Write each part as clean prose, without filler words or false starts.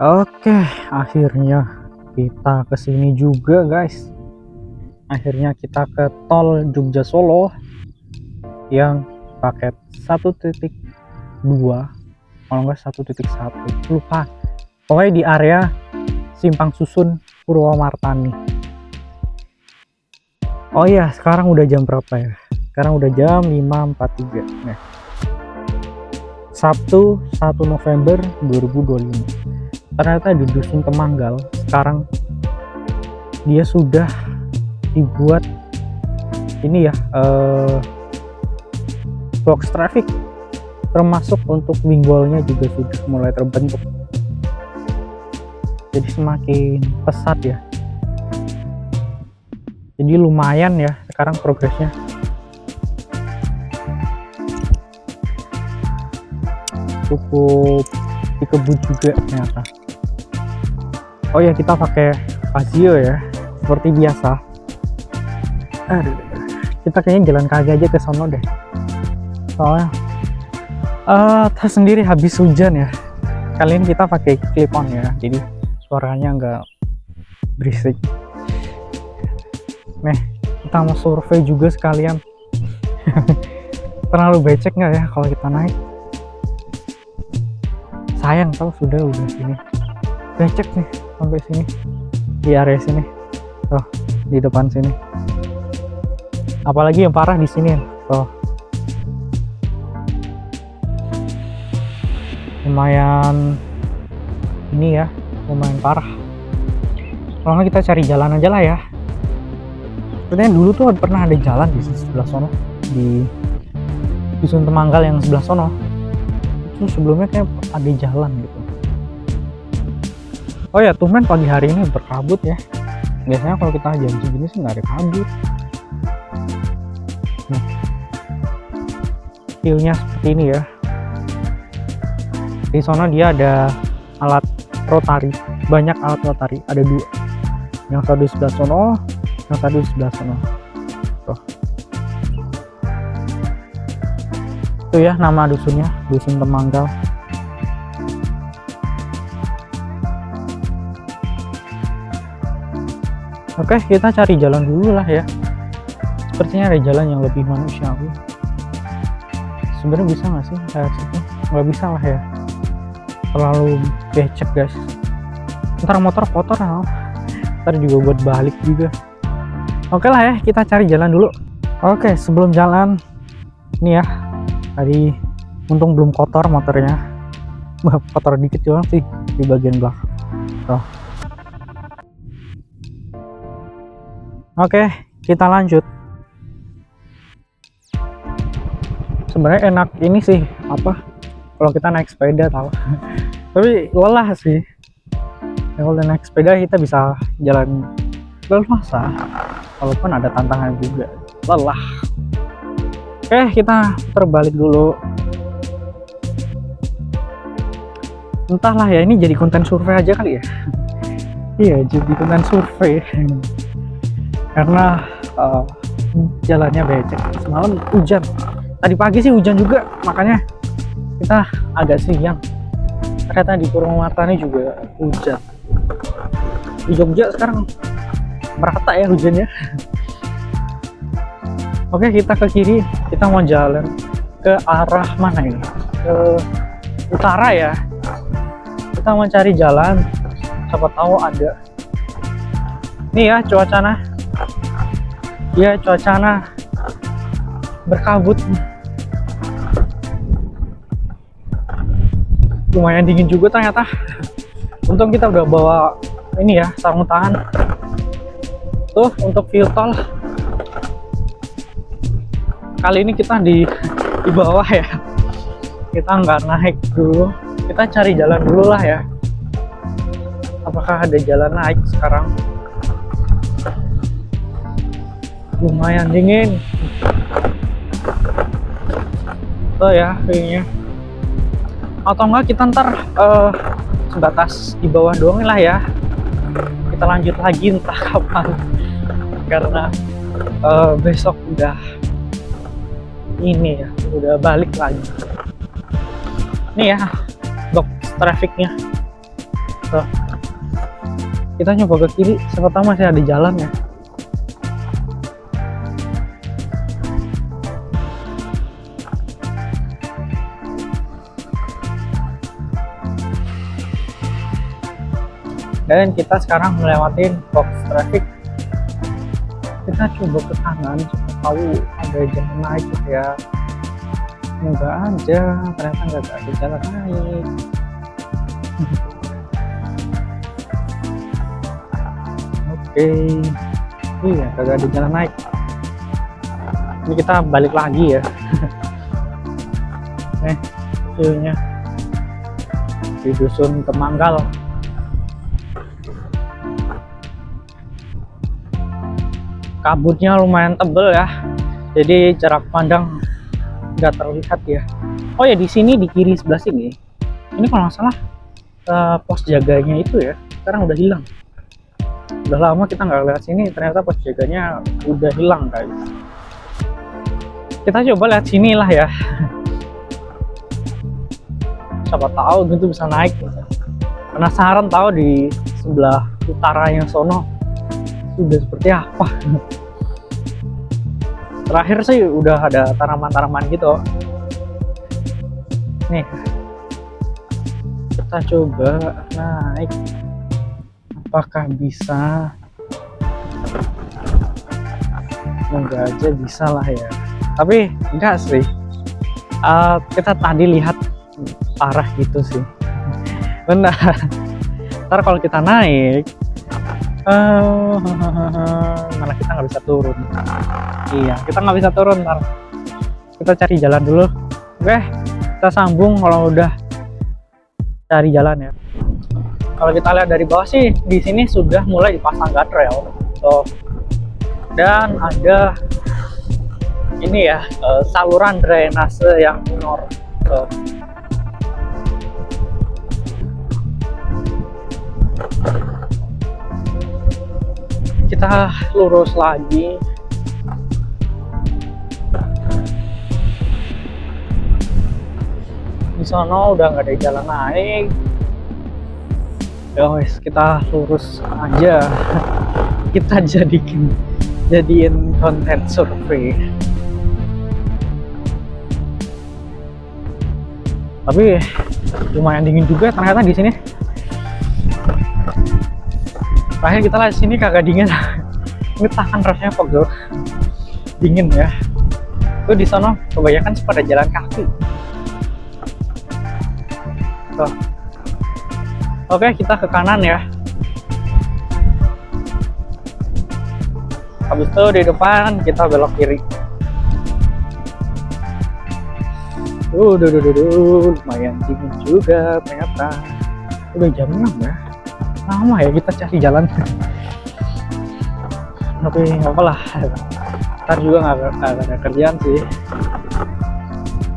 Oke, akhirnya kita kesini juga guys. Akhirnya kita ke tol Jogja Solo yang paket 1.2, kalau nggak 1.1, lupa. Pokoknya di area Simpang Susun Purwomartani. Oh iya, sekarang udah jam berapa ya? Sekarang udah jam 5.43. Nah, Sabtu 1 November 2025. Ternyata di Dusun Temanggal sekarang dia sudah dibuat ini ya, box traffic, termasuk untuk winggolnya juga sudah mulai terbentuk, jadi semakin pesat ya. Jadi lumayan ya sekarang progresnya. Cukup dikebut juga ternyata. Oh ya, kita pakai Fazio ya seperti biasa. Aduh, kita kayaknya jalan kaki aja ke sono deh, soalnya tas sendiri habis hujan ya. Kali ini kita pakai clip on ya, jadi suaranya nggak berisik. Nih, kita mau survei juga sekalian. Terlalu becek nggak ya kalau kita naik? Sayang tau, sudah sini becek nih sampai sini, di area sini tuh, di depan sini. Apalagi yang parah di sini tuh, lumayan ini ya, lumayan parah. Kalau nggak kita cari jalan aja lah ya. Sebenarnya dulu tuh pernah ada jalan di sebelah sono, di Dusun Temanggal yang sebelah sono itu sebelumnya kayak ada jalan gitu. Oh ya, tumben pagi hari ini berkabut ya. Biasanya kalau kita jam segini sih nggak ada kabut. Nih, feelnya seperti ini ya. Di sana dia ada alat rotari, banyak alat rotari, ada dua. Yang satu di sebelah sono, yang satu di sebelah sono. Tuh. Itu ya nama dusunnya, Dusun Temanggal. Oke, kita cari jalan dulu lah ya. Sepertinya ada jalan yang lebih manusiawi. Sebenarnya bisa nggak sih kayak situ? Nggak bisa lah ya, terlalu becek guys. Ntar motor kotor ya, ntar juga buat balik juga. Oke lah ya, kita cari jalan dulu. Oke, sebelum jalan ini ya, tadi untung belum kotor motornya. Kotor dikit doang sih di bagian belakang. Tuh. Oke, kita lanjut. Sebenarnya enak ini sih, apa, kalau kita naik sepeda tahu. Tapi lelah sih. Kalau naik sepeda kita bisa jalan leluasa, walaupun ada tantangan juga, lelah. Oke, kita terbalik dulu. Entahlah ya, ini jadi konten survei aja kali ya. Iya, jadi konten survei. Karena jalannya becek. Semalam hujan, tadi pagi sih hujan juga, makanya kita agak siang. Ternyata di Purwomartani juga hujan. Di Jogja sekarang merata ya hujannya. Oke, kita ke kiri, kita mau jalan ke arah mana ini? Ke utara ya. Kita mau cari jalan, siapa tahu ada. Nih ya cuacanya. Ya, cuacanya berkabut, lumayan dingin juga ternyata. Untung kita udah bawa ini ya, sarung tangan tuh untuk view tol. Kali ini kita di bawah ya, kita nggak naik dulu, kita cari jalan dulu lah ya. Apakah ada jalan naik sekarang? Lumayan dingin tuh ya kayaknya. Atau enggak kita ntar sebatas di bawah doang lah ya, kita lanjut lagi entah kapan, karena besok udah ini ya, udah balik lagi. Nih ya box trafficnya. Tuh. Kita nyoba ke kiri, siapa tahu masih ada jalan ya. Dan kita sekarang melewati box traffic. Kita coba ke kanan, siapa tahu ada jalan naik gitu ya. Semoga aja, ternyata nggak ada jalan naik. Oke, iya kagak ada jalan naik. Ini kita balik lagi ya. Nih, viewnya di dusun Temanggal. Kabutnya lumayan tebel ya, jadi jarak pandang nggak terlihat ya. Oh ya, di sini di kiri sebelah sini, ini kalau nggak salah pos jaganya itu ya, sekarang udah hilang. Udah lama kita nggak lihat sini, ternyata pos jaganya udah hilang guys. Kita coba lihat sini lah ya. Siapa tahu gitu bisa naik. Penasaran tahu di sebelah utara yang sono sudah seperti apa. Terakhir sih udah ada tanaman-tanaman gitu. Nih, kita coba naik. Apakah bisa? Semoga aja bisa lah ya. Tapi enggak sih. Kita tadi lihat parah gitu sih. Benar. Ntar kalau kita naik, malah kita nggak bisa turun. Iya, kita nggak bisa turun. Ntar kita cari jalan dulu. Oke, kita sambung kalau udah cari jalan ya. Kalau kita lihat dari bawah sih, di sini sudah mulai dipasang guardrail. Dan ada ini ya, saluran drainase yang minor. Kita lurus lagi. Di sana udah nggak ada jalan naik. Ya wes, kita lurus aja. Kita jadiin konten survei. Tapi lumayan dingin juga ternyata di sini. Terakhir kita lihat sini kagak dingin. Ini tahan rasanya pegel, dingin ya. Tuh di sana kebanyakan pada jalan kaki. Tuh. Oke, kita ke kanan ya. Habis itu di depan kita belok kiri. Lumayan dingin juga ternyata. Udah jam 6 ya. Lama ya kita cari jalan. Tapi nggak apa lah, ntar juga nggak ada kerjaan sih.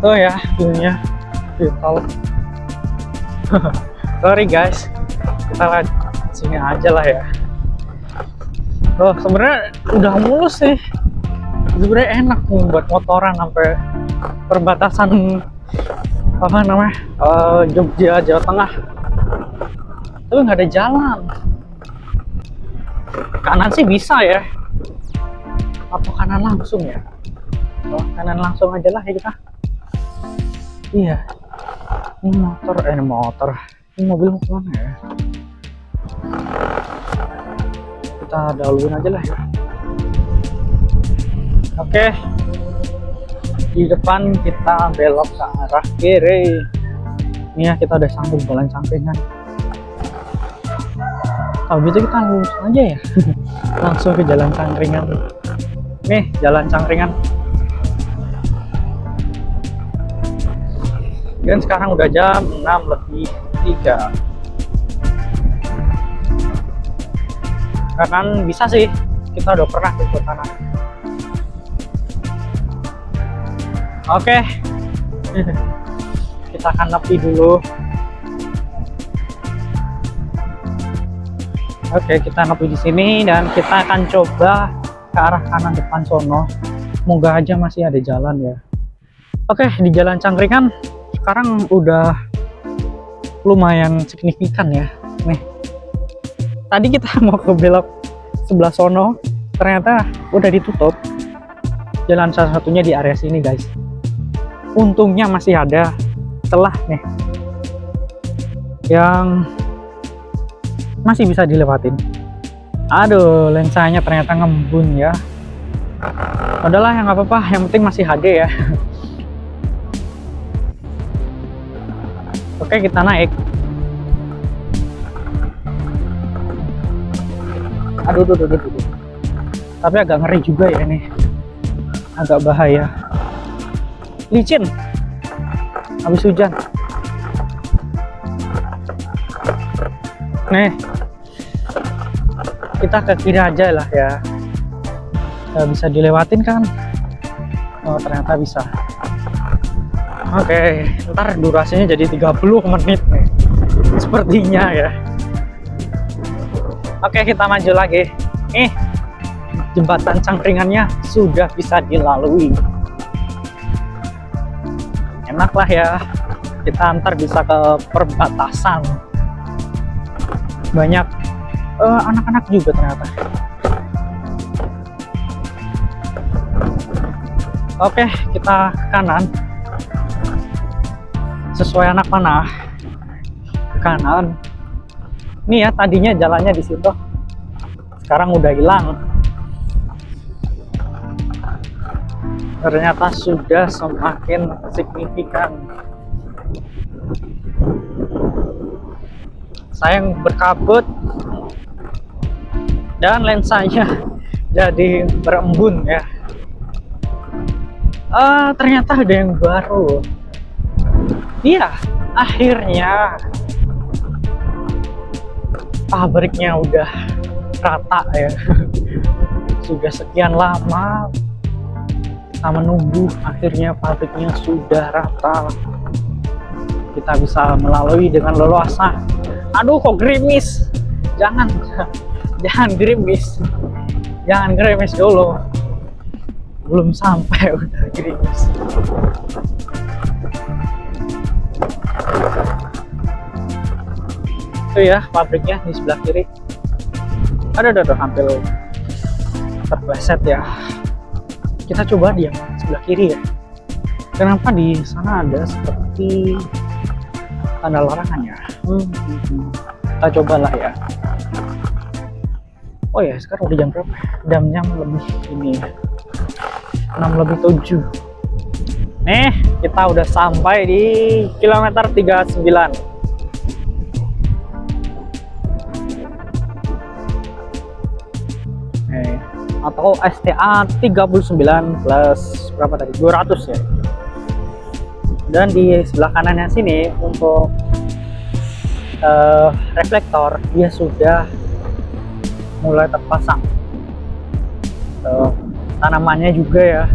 Tuh ya viewnya, view tol. Sorry guys, kita lihat sini aja lah ya. Tuh sebenarnya udah mulus sih. Sebenarnya enak buat motoran sampai perbatasan apa namanya, Jogja Jawa Tengah. Tapi nggak ada jalan. Kanan sih bisa ya, atau kanan langsung ya. Oh, kanan langsung aja lah ya kita. Iya, ini motor, ini mobil mau kemana ya? Kita dahuluin aja lah ya. Oke, di depan kita belok ke arah kiri. Ini ya, kita udah sampai jalan Cangkringan. Kalau gitu kita lurus aja ya. Langsung ke jalan Cangkringan. Nih jalan Cangkringan. Dan sekarang udah jam 6:03. Kanan bisa sih, kita udah pernah ke kanan. Oke. Kita akan nepi dulu. Oke, kita nepi di sini dan kita akan coba ke arah kanan depan sono. Semoga aja masih ada jalan ya. Oke, di jalan Cangkringan sekarang udah lumayan signifikan ya. Nih, tadi kita mau ke belok sebelah sono, ternyata udah ditutup jalan salah satunya di area sini guys. Untungnya masih ada celah nih yang masih bisa dilewatin. Aduh, lensanya ternyata ngembun ya. Udahlah, yang nggak apa-apa, yang penting masih HD ya. Oke, kita naik. Aduh. Tapi agak ngeri juga ya ini. Agak bahaya. Licin. Habis hujan. Nih. Kita ke kiri aja lah ya. Bisa dilewatin kan? Oh, ternyata bisa. Oke, ntar durasinya jadi 30 menit nih. Sepertinya ya. Oke, kita maju lagi. Jembatan cangkringannya sudah bisa dilalui. Enak lah ya. Kita ntar bisa ke perbatasan. Banyak anak-anak juga ternyata. Oke, kita ke kanan. Sesuai anak panah. Ke kanan. Ini ya, tadinya jalannya di situ. Sekarang udah hilang. Ternyata sudah semakin signifikan. Sayang berkabut dan lensanya jadi berembun ya. Ternyata ada yang baru. Iya, akhirnya pabriknya udah rata ya. Sudah sekian lama kita menunggu, akhirnya pabriknya sudah rata. Kita bisa melalui dengan leluasa. Aduh, kok gerimis? Jangan gerimis. Jangan gerimis dulu. Belum sampai udah gerimis. Itu ya pabriknya di sebelah kiri. Aduh, hampir terpleset ya. Kita coba di yang sebelah kiri ya. Kenapa di sana ada seperti tanda larangan ya? Kita cobalah ya. Oh ya, sekarang udah jam berapa? Jamnya lebih ini ya. 6:07. Nih, kita udah sampai di kilometer 39. Atau STA 39 plus berapa tadi? 200 ya. Dan di sebelah kanannya sini untuk reflektor dia sudah mulai terpasang. Tanamannya juga ya.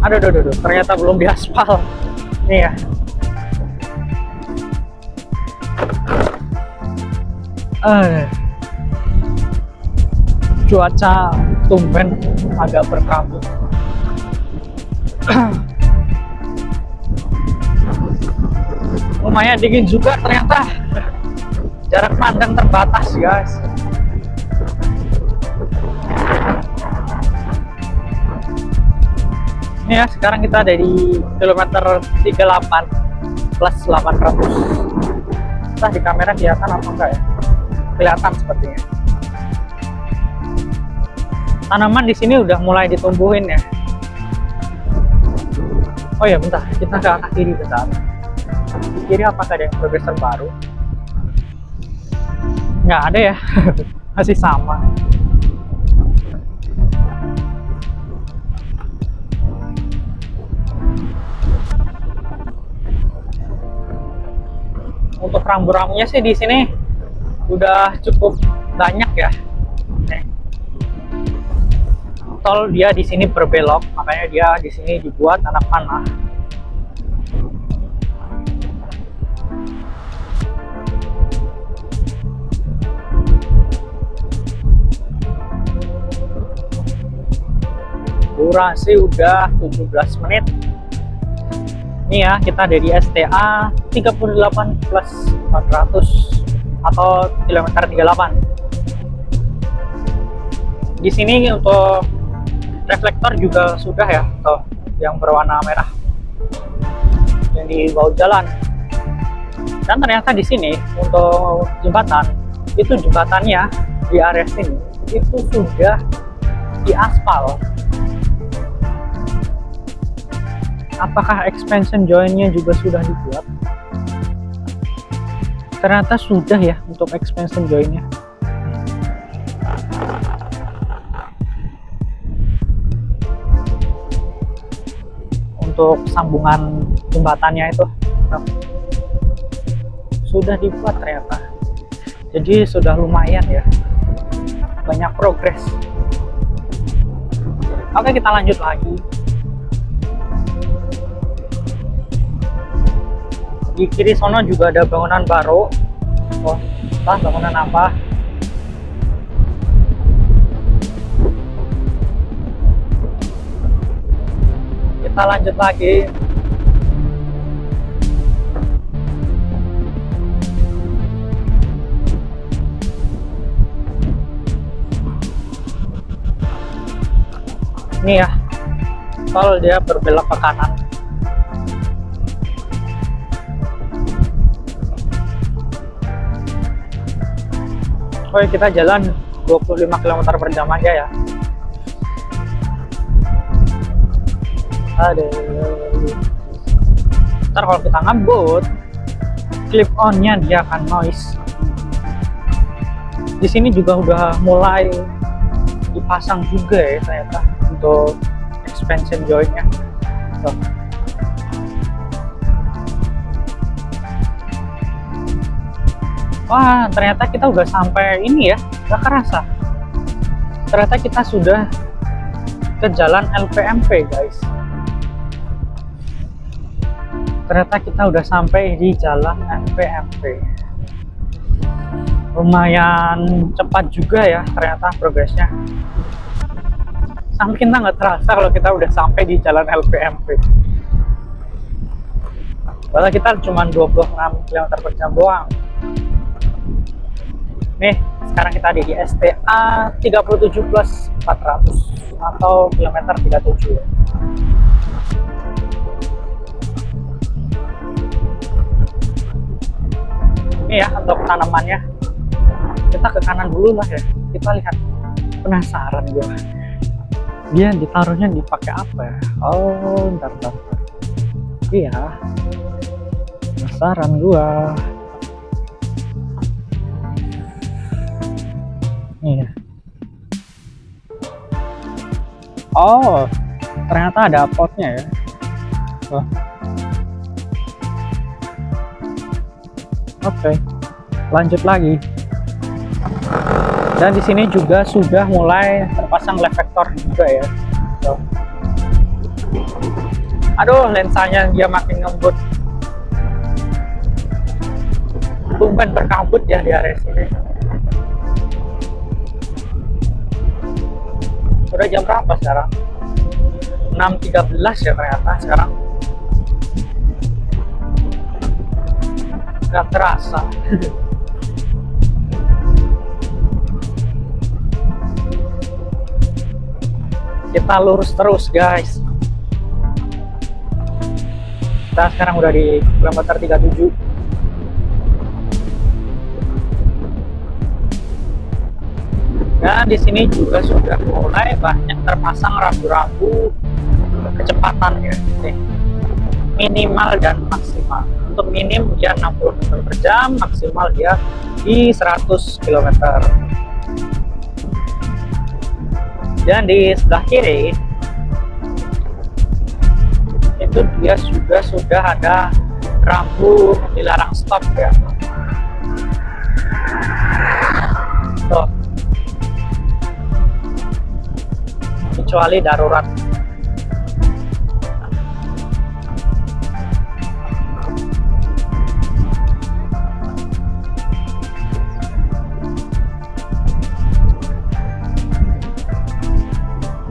Aduh, ternyata belum diaspal. Nih ya. Cuaca tumben agak berkabut. Lumayan dingin juga ternyata. Jarak pandang terbatas guys. Ini ya, sekarang kita ada di kilometer 38 plus 800. Entah di kamera kelihatan apa enggak ya? Kelihatan sepertinya. Tanaman di sini udah mulai ditumbuhin ya. Oh ya, bentar, kita ke arah kiri bentar. Di kiri apakah ada yang progres terbaru? Nggak ada ya. Masih sama. Untuk rambu-rambunya sih di sini udah cukup banyak ya. Tol dia di sini berbelok, makanya dia di sini dibuat anak panah. durasi udah 17 menit. Ini ya, kita ada di STA 38 plus 400 atau kilometer 38. Di sini untuk reflektor juga sudah ya, tuh yang berwarna merah yang di bawah jalan. Dan ternyata di sini untuk jembatan, itu jembatannya di area sini itu sudah diaspal. Apakah expansion jointnya juga sudah dibuat? Ternyata sudah ya untuk expansion jointnya. Untuk sambungan jembatannya itu sudah dibuat ternyata. Jadi sudah lumayan ya, banyak progres. Oke, kita lanjut lagi. Di kiri sono juga ada bangunan baru. Oh, entah bangunan apa. Kita lanjut lagi. Ini ya, tol dia berbelok ke kanan. Oke, kita jalan 25 km per jam aja ya. Aduh. Ntar kalau kita ngebut, clip on-nya dia akan noise. Di sini juga udah mulai dipasang juga ya ternyata untuk expansion joint-nya. Tuh. Wah, ternyata kita udah sampai ini ya, gak kerasa. Ternyata kita sudah ke jalan LPMP, guys. Ternyata kita udah sampai di jalan LPMP. Lumayan cepat juga ya ternyata progresnya. Sampai kita nggak terasa kalau kita udah sampai di jalan LPMP. Padahal kita cuma 26 km per jam doang. Nih, sekarang kita ada di STA 37 plus 400 atau kilometer 37 ya. Ini ya untuk tanamannya. Kita ke kanan dulu lah ya. Kita lihat, penasaran gue. Dia ditaruhnya dipakai apa ya? Oh, bentar. Iya, penasaran gue. Iya. Oh, ternyata ada potnya ya. Oh. Oke, lanjut lagi. Dan di sini juga sudah mulai terpasang reflektor juga ya. So. Aduh, lensanya dia makin ngebut. Tumben berkabut ya di area sini. Sudah jam berapa sekarang? 6.13 ya ternyata sekarang. Gak terasa. Kita lurus terus guys. Kita sekarang udah di kilometer 37. Dan di sini juga sudah mulai banyak terpasang rambu-rambu kecepatan ya, minimal dan maksimal. Untuk minim dia 60 km per jam, maksimal dia di 100 km. Dan di sebelah kiri itu dia sudah ada rambu dilarang stop ya. Tuh. Kecuali darurat.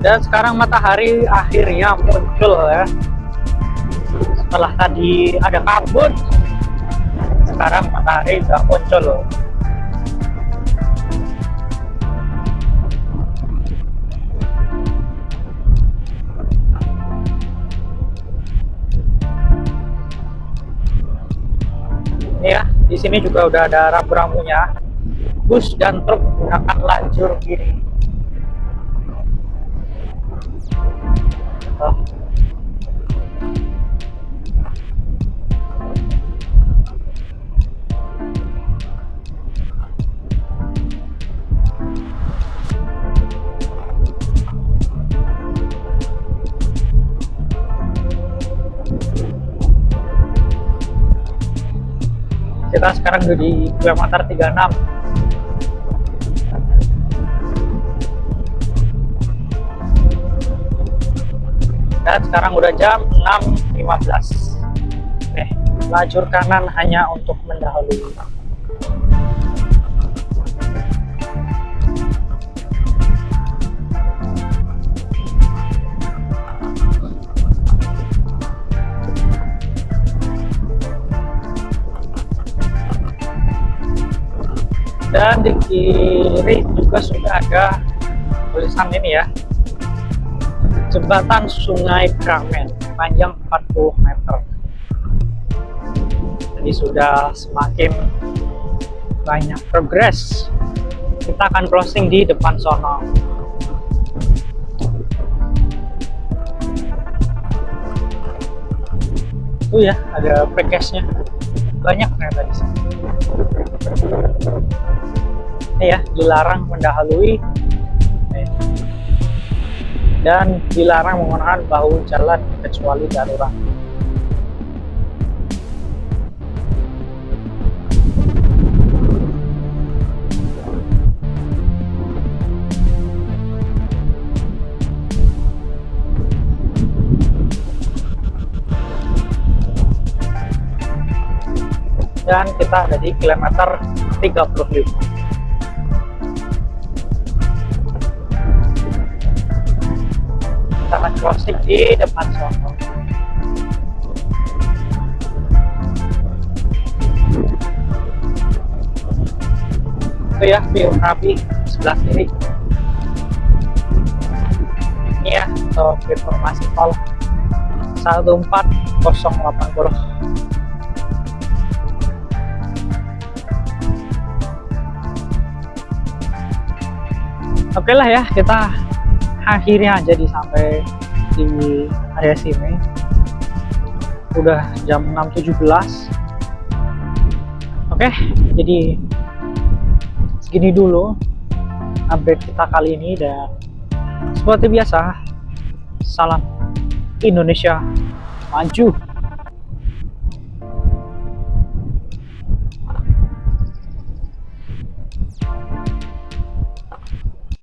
Dan sekarang matahari akhirnya muncul ya. Setelah tadi ada kabut, sekarang matahari udah muncul. Ini ya, di sini juga udah ada rambu-rambunya. Bus dan truk menggunakan lajur kiri. Oh. Kita sekarang udah di kilometer 36. Dan sekarang udah jam 6.15. Lajur kanan hanya untuk mendahului. Dan di kiri juga sudah ada tulisan ini ya, jembatan Sungai Kramen panjang 40 meter. Jadi sudah semakin banyak progres. Kita akan crossing di depan sono. Tuh ya, ada progresnya banyak ternyata di sini. Ini ya, dilarang mendahului dan dilarang menggunakan bahu jalan kecuali darurat. Dan kita ada di kilometer 35. Kita akan crossing di depan sono. Itu ya, view Merapi sebelah kiri. Ini ya, untuk informasi tol 14080. Oke lah ya, kita akhirnya jadi sampai di area sini. Udah jam 6.17. Oke, jadi segini dulu update kita kali ini, dan seperti biasa, salam Indonesia maju.